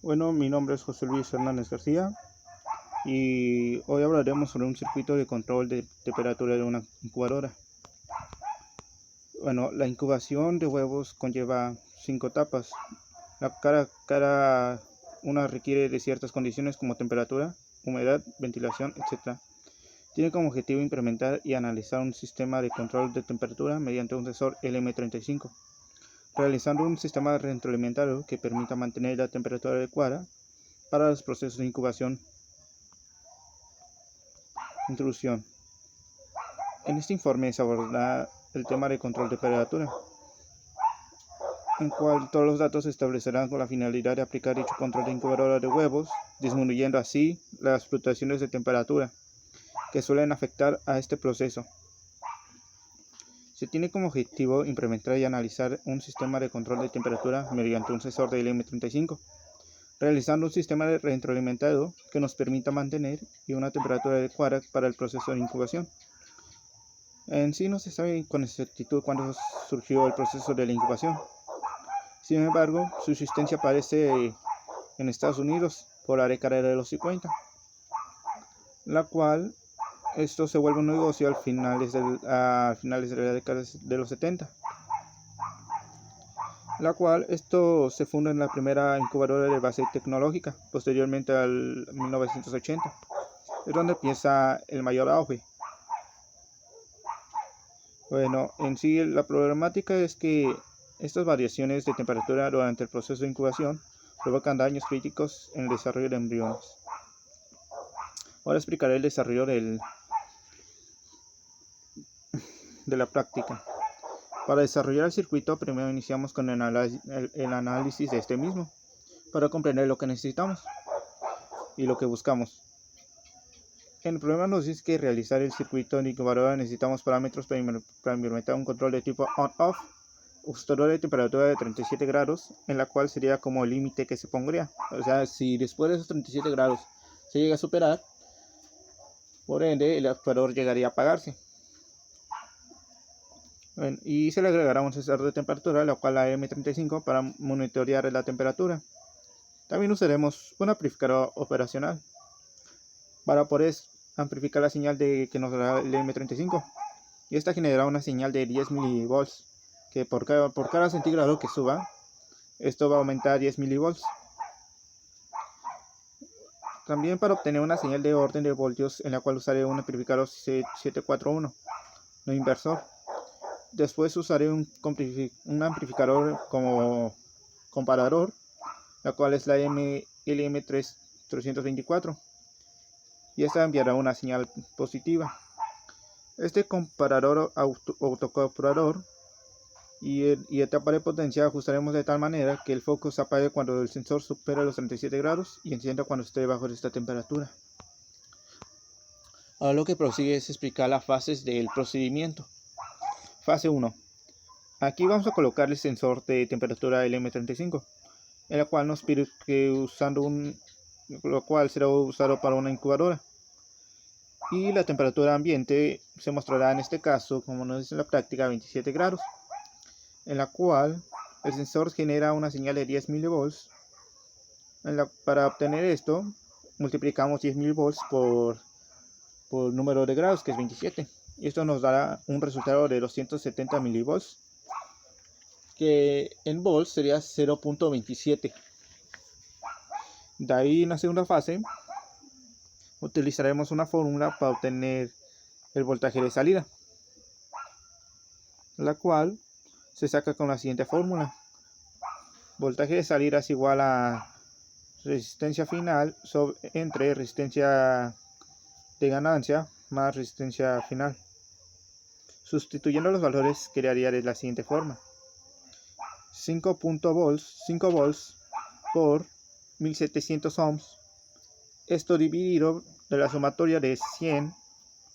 Bueno, mi nombre es José Luis Hernández García y hoy hablaremos sobre un circuito de control de temperatura de una incubadora. Bueno, la incubación de huevos conlleva 5 etapas. Cada una requiere de ciertas condiciones como temperatura, humedad, ventilación, etc. Tiene como objetivo implementar y analizar un sistema de control de temperatura mediante un sensor LM35, realizando un sistema retroalimentario que permita mantener la temperatura adecuada para los procesos de incubación. Introducción. En este informe se abordará el tema de control de temperatura, en cual todos los datos se establecerán con la finalidad de aplicar dicho control de incubadora de huevos, disminuyendo así las fluctuaciones de temperatura que suelen afectar a este proceso. Se tiene como objetivo implementar y analizar un sistema de control de temperatura mediante un sensor de LM35, realizando un sistema de retroalimentado que nos permita mantener una temperatura adecuada para el proceso de incubación. En sí no se sabe con exactitud cuándo surgió el proceso de la incubación. Sin embargo, su existencia aparece en Estados Unidos por la década de los 50, la cual esto se vuelve un negocio a finales de la década de los 70, la cual esto se funda en la primera incubadora de base tecnológica, posteriormente al 1980, es donde empieza el mayor auge. Bueno, en sí la problemática es que estas variaciones de temperatura durante el proceso de incubación provocan daños críticos en el desarrollo de embriones. Ahora explicaré el desarrollo de la práctica. Para desarrollar el circuito, primero iniciamos con el análisis de este mismo, para comprender lo que necesitamos y lo que buscamos. El problema nos dice que realizar el circuito de incubadora necesitamos parámetros para implementar un control de tipo on-off, ajustador de temperatura de 37 grados, en la cual sería como el límite que se pondría. O sea, si después de esos 37 grados se llega a superar, por ende el actuador llegaría a apagarse. Bueno, y se le agregará un sensor de temperatura, la cual la M35, para monitorear la temperatura. También usaremos un amplificador operacional para poder amplificar la señal que nos dará el M35, y esta generará una señal de 10 milivolts, que por cada centígrado que suba, esto va a aumentar 10 milivolts. También para obtener una señal de orden de voltios, en la cual usaré un amplificador 741, no inversor. Después usaré un amplificador como comparador, la cual es la LM324, y esta enviará una señal positiva. Este comparador autocomparador y etapa de potencia ajustaremos de tal manera que el foco se apague cuando el sensor supera los 37 grados y encienda cuando esté debajo de esta temperatura. Ahora lo que prosigue es explicar las fases del procedimiento. Fase 1. Aquí vamos a colocar el sensor de temperatura LM35, en la cual nos pide que lo cual será usado para una incubadora. Y la temperatura ambiente se mostrará en este caso, como nos dice en la práctica, 27 grados, en la cual el sensor genera una señal de 10 milivolts. Para obtener esto, multiplicamos 10 milivolts por el número de grados, que es 27, y esto nos dará un resultado de 270 milivolts, que en volts sería 0.27. De ahí, en la segunda fase, utilizaremos una fórmula para obtener el voltaje de salida, la cual se saca con la siguiente fórmula. Voltaje de salida es igual a resistencia final entre resistencia de ganancia más resistencia final. Sustituyendo los valores, quedaría de la siguiente forma: 5 volts por 1700 ohms, esto dividido de la sumatoria de 100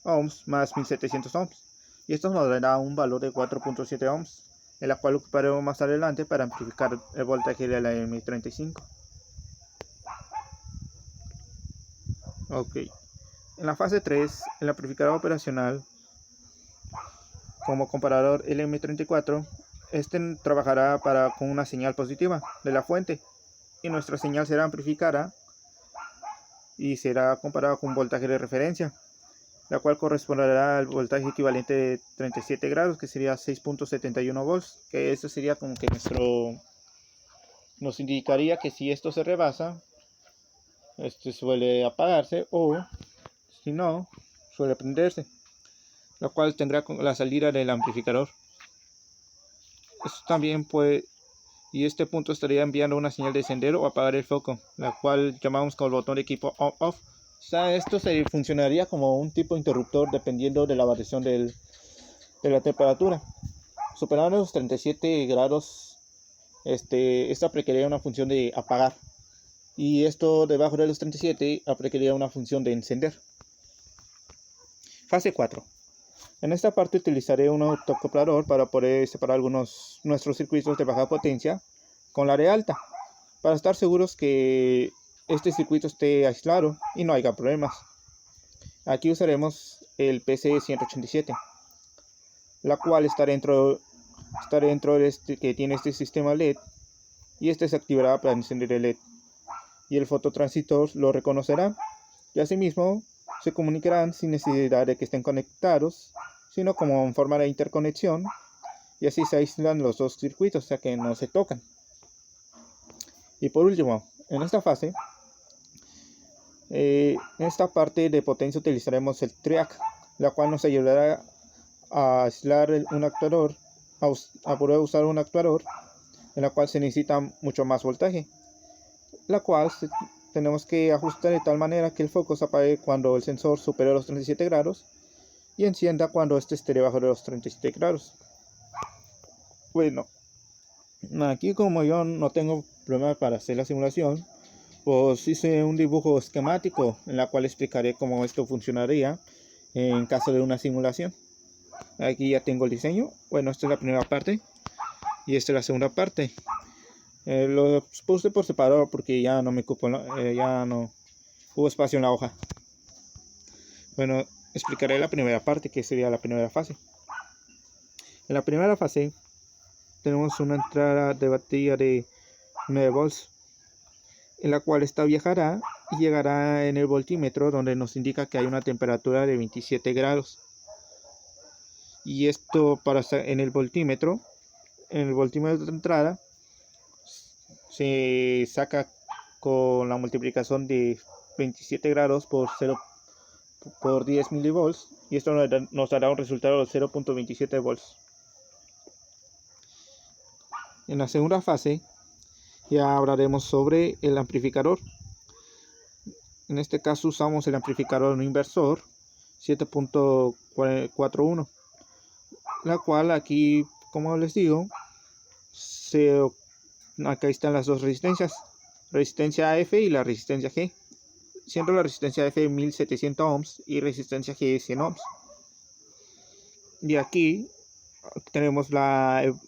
ohms más 1700 ohms, y esto nos dará un valor de 4.7 ohms, en la cual ocuparemos más adelante para amplificar el voltaje de la M35. Ok, en la fase 3, el amplificador operacional como comparador LM34, este trabajará con una señal positiva de la fuente, y nuestra señal será amplificada y será comparada con un voltaje de referencia, la cual corresponderá al voltaje equivalente de 37 grados, que sería 6.71 volts, que eso sería como que nos indicaría que si esto se rebasa, suele apagarse, o si no, suele prenderse, lo cual tendrá la salida del amplificador. Esto también puede, y este punto estaría enviando una señal de encender o apagar el foco, la cual llamamos con el botón de equipo on-off. O sea, esto funcionaría como un tipo de interruptor dependiendo de la variación de la temperatura. Superando los 37 grados, esta requeriría una función de apagar, y esto debajo de los 37 requeriría una función de encender. Fase 4. En esta parte utilizaré un autoacoplador para poder separar nuestros circuitos de baja potencia con la de alta, para estar seguros que este circuito esté aislado y no haya problemas. Aquí usaremos el PC187, la cual está dentro de que tiene este sistema LED, y se activará para encender el LED, y el fototransistor lo reconocerá, y asimismo se comunicarán sin necesidad de que estén conectados, sino como en forma de interconexión, y así se aíslan los dos circuitos, o sea que no se tocan. Y por último, en esta fase, en esta parte de potencia utilizaremos el triac, la cual nos ayudará a aislar un actuador, a poder usar un actuador en la cual se necesita mucho más voltaje, la cual tenemos que ajustar de tal manera que el foco se apague cuando el sensor supere los 37 grados y encienda cuando esté debajo de los 37 grados. Bueno, aquí como yo no tengo problema para hacer la simulación, pues hice un dibujo esquemático en la cual explicaré cómo esto funcionaría en caso de una simulación. Aquí ya tengo el diseño. Bueno, esta es la primera parte y esta es la segunda parte. Lo puse por separado porque ya no me cupo, ya no hubo espacio en la hoja. Bueno, explicaré la primera parte, que sería la primera fase. En la primera fase tenemos una entrada de batería de 9 volts, en la cual esta viajará y llegará en el voltímetro, donde nos indica que hay una temperatura de 27 grados. Y esto en el voltímetro de entrada se saca con la multiplicación de 27 grados por 10 milivolts, y esto nos dará un resultado de 0.27 volts. En la segunda fase ya hablaremos sobre el amplificador. En este caso usamos el amplificador no inversor 7.41, la cual aquí, como les digo, acá están las dos resistencias, resistencia AF y la resistencia G, siendo la resistencia AF 1700 ohms y resistencia G 100 ohms. Y aquí tenemos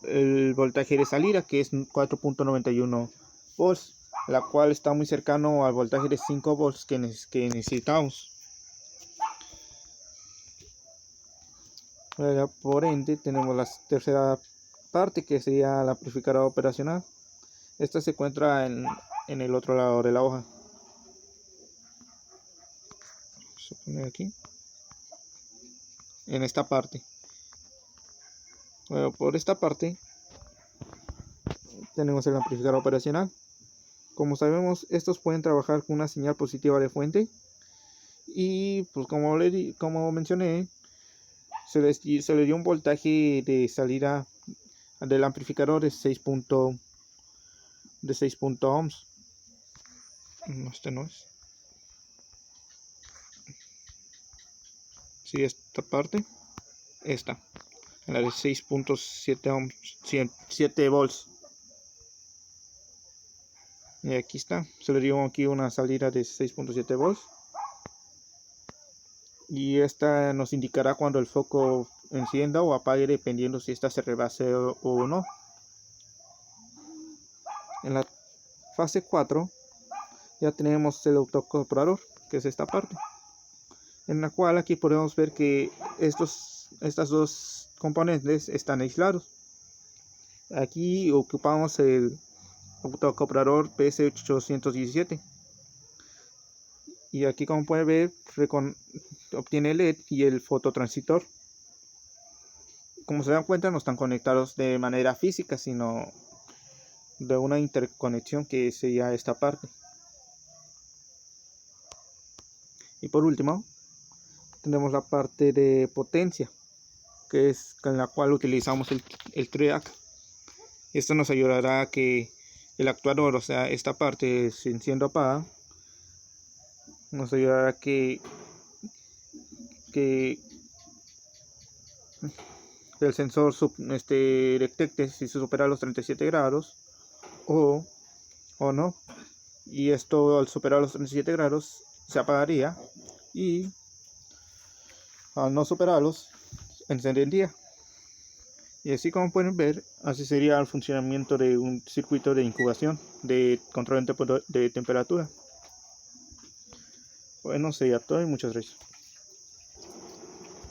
el voltaje de salida, que es 4.91 volts, la cual está muy cercano al voltaje de 5 volts que necesitamos. Por ende tenemos la tercera parte, que sería el amplificador operacional. Esta se encuentra en el otro lado de la hoja. Vamos a poner aquí, en esta parte. Bueno, por esta parte tenemos el amplificador operacional. Como sabemos, estos pueden trabajar con una señal positiva de fuente, y pues como mencioné, se le dio un voltaje de salida del amplificador de 6 ohms. No, este no es. Sí, esta parte, esta, la de 6.7 ohms, 7 volts. Y aquí está, se le dio aquí una salida de 6.7 volts. Y esta nos indicará cuando el foco encienda o apague, dependiendo si esta se rebase o no. En la fase 4 ya tenemos el autoacoplador, que es esta parte, en la cual aquí podemos ver que estas dos componentes están aislados. Aquí ocupamos el autoacoplador PS817. Y aquí, como pueden ver, obtiene LED y el fototransistor. Como se dan cuenta, no están conectados de manera física, sino de una interconexión que sería esta parte. Y por último, tenemos la parte de potencia, que es con la cual utilizamos el triac. Esto nos ayudará a que el actuador, o sea, esta parte siendo apaga, nos ayudará a que el sensor detecte si se supera los 37 grados o no. Y esto, al superar los 37 grados, se apagaría, y al no superarlos, encendería. Y así, como pueden ver, así sería el funcionamiento de un circuito de incubación de control de temperatura. Bueno, sería todo y muchas gracias.